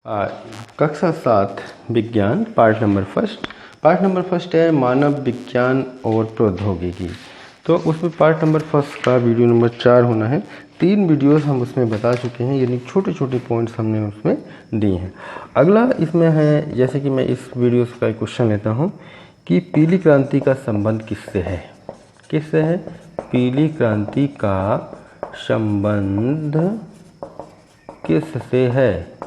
आ, कक्षा 7 विज्ञान part number first है मानव विज्ञान और प्रौद्योगिकी। तो उसमें पार्ट नंबर फर्स्ट का वीडियो नंबर 4 होना है। 3 वीडियोस हम उसमें बता चुके हैं, यानी छोटे छोटे पॉइंट्स हमने उसमें दिए हैं। अगला इसमें है, जैसे कि मैं इस वीडियो का एक क्वेश्चन लेता हूँ कि पीली क्रांति का संबंध किससे है। किससे है? पीली क्रांति का संबंध किससे है?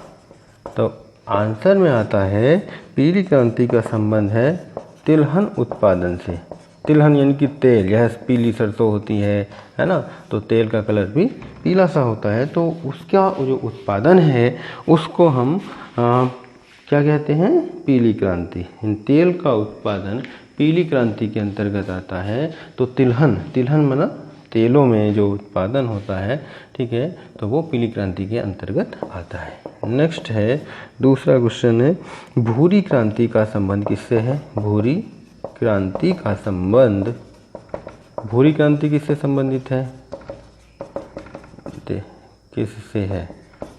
तो आंसर में आता है पीली क्रांति का संबंध है तिलहन उत्पादन से। तिलहन यानी कि तेल, यह पीली सरसों होती है ना, तो तेल का कलर भी पीला सा होता है। तो उसका जो उत्पादन है उसको हम क्या कहते हैं? पीली क्रांति। तेल का उत्पादन पीली क्रांति के अंतर्गत आता है। तो तिलहन माना तेलों में जो उत्पादन होता है, ठीक है, तो वो पीली क्रांति के अंतर्गत आता है। नेक्स्ट है, दूसरा क्वेश्चन है भूरी क्रांति का संबंध किससे है? भूरी क्रांति का संबंध, भूरी क्रांति किससे संबंधित है? किससे है?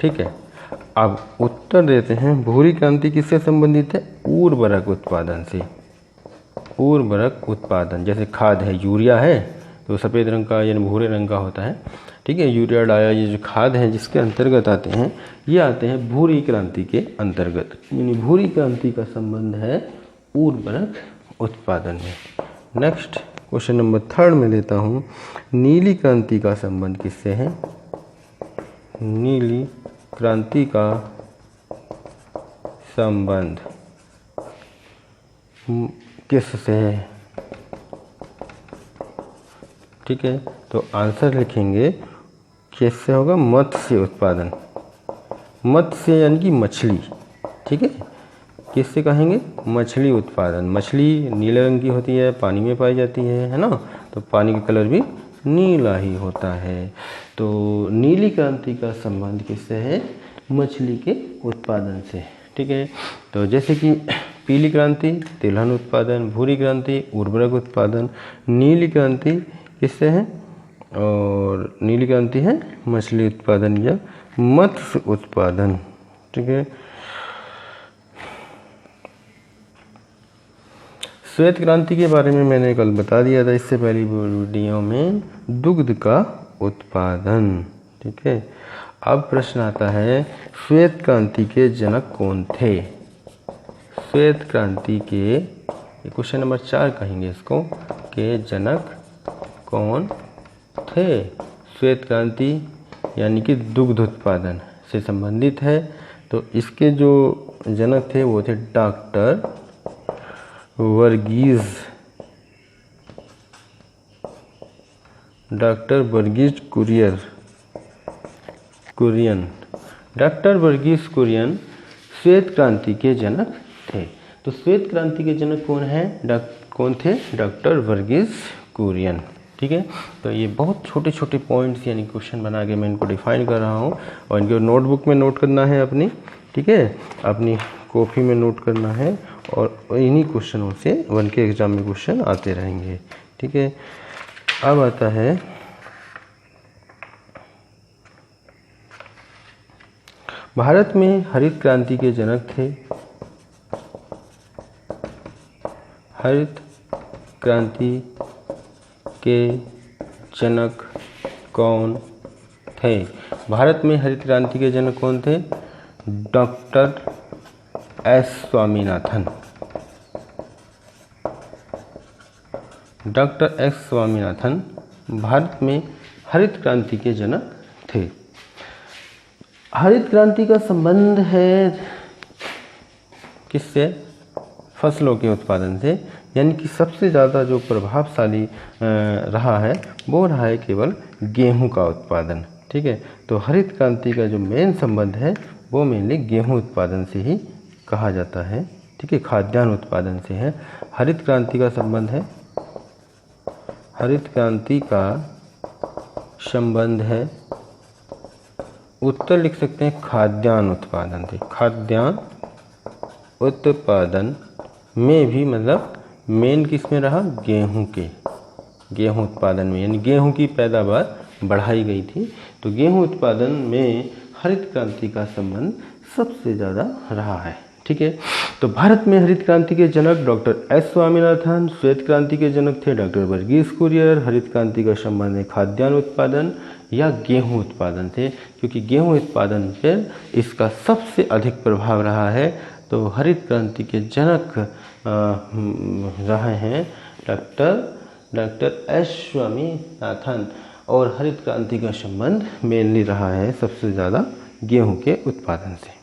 ठीक है, अब उत्तर देते हैं। भूरी क्रांति किससे संबंधित है? उर्वरक उत्पादन से। उर्वरक उत्पादन, जैसे खाद है, यूरिया है तो सफ़ेद रंग का यानी भूरे रंग का होता है, ठीक है। यूरिया डाया, ये जो खाद हैं जिसके अंतर्गत आते हैं, ये आते हैं भूरी क्रांति के अंतर्गत। यानी भूरी क्रांति का संबंध है उर्वरक उत्पादन में। नेक्स्ट क्वेश्चन नंबर 3 में लेता हूँ, नीली क्रांति का संबंध किससे है? नीली क्रांति का संबंध किससे है? ठीक है, तो आंसर लिखेंगे किससे होगा? मत्स्य उत्पादन। मत्स्य यानी कि मछली, ठीक है। किससे कहेंगे? मछली उत्पादन। मछली नीले रंग की होती है, पानी में पाई जाती है ना, तो पानी का कलर भी नीला ही होता है। तो नीली क्रांति का संबंध किससे है? मछली के उत्पादन से, ठीक है। तो जैसे कि पीली क्रांति तिलहन उत्पादन, भूरी क्रांति उर्वरक उत्पादन, नीली क्रांति किससे है? और नीली क्रांति है मछली उत्पादन या मत्स्य उत्पादन, ठीक है। श्वेत क्रांति के बारे में मैंने कल बता दिया था, इससे पहली वीडियो में, दुग्ध का उत्पादन, ठीक है। अब प्रश्न आता है श्वेत क्रांति के जनक कौन थे? श्वेत क्रांति के, क्वेश्चन नंबर 4 कहेंगे इसको, के जनक कौन थे? श्वेत क्रांति यानी कि दुग्ध उत्पादन से संबंधित है। तो इसके जो जनक थे वो थे डॉक्टर वर्गीज कुरियन। डॉक्टर वर्गीज कुरियन श्वेत क्रांति के जनक थे। तो श्वेत क्रांति के जनक कौन है? कौन थे? डॉक्टर वर्गीज कुरियन, ठीक है। तो ये बहुत छोटे छोटे पॉइंट्स यानी क्वेश्चन बना के मैं इनको डिफाइन कर रहा हूँ, और इनको नोटबुक में नोट करना है अपनी, ठीक है, अपनी कॉपी में नोट करना है, और इन्हीं क्वेश्चनों से 1 के एग्जाम में क्वेश्चन आते रहेंगे, ठीक है। अब आता है भारत में हरित क्रांति के जनक थे। हरित क्रांति के जनक कौन थे? भारत में हरित क्रांति के जनक कौन थे? Doctor S Swaminathan. Doctor S Swaminathan Bharat में हरित क्रांति के जनक थे। हरित क्रांति का संबंध है किससे? फसलों के उत्पादन से, यानी कि सबसे ज़्यादा जो प्रभावशाली रहा है वो रहा है केवल गेहूं का उत्पादन, ठीक है। तो हरित क्रांति का जो मेन संबंध है वो मेनली गेहूं उत्पादन से ही कहा जाता है, ठीक है, खाद्यान्न उत्पादन से है। हरित क्रांति का संबंध है, हरित क्रांति का संबंध है, उत्तर लिख सकते हैं खाद्यान्न उत्पादन से। खाद्यान्न उत्पादन में भी मतलब मेन किस में रहा? गेहूं के, गेहूं उत्पादन में, यानी गेहूं की पैदावार बढ़ाई गई थी। तो गेहूं उत्पादन में हरित क्रांति का संबंध सबसे ज़्यादा रहा है। ठीक है, तो भारत में हरित क्रांति के जनक डॉक्टर एस स्वामीनाथन, श्वेत क्रांति के जनक थे डॉक्टर वर्गीस कुरियन। हरित क्रांति का संबंध है खाद्यान्न उत्पादन या गेहूं उत्पादन से, क्योंकि गेहूं उत्पादन पर इसका सबसे अधिक प्रभाव रहा है। तो हरित क्रांति के जनक रहे हैं डॉक्टर एस स्वामीनाथन, और हरित क्रांति का संबंध मेनली रहा है सबसे ज़्यादा गेहूं के उत्पादन से।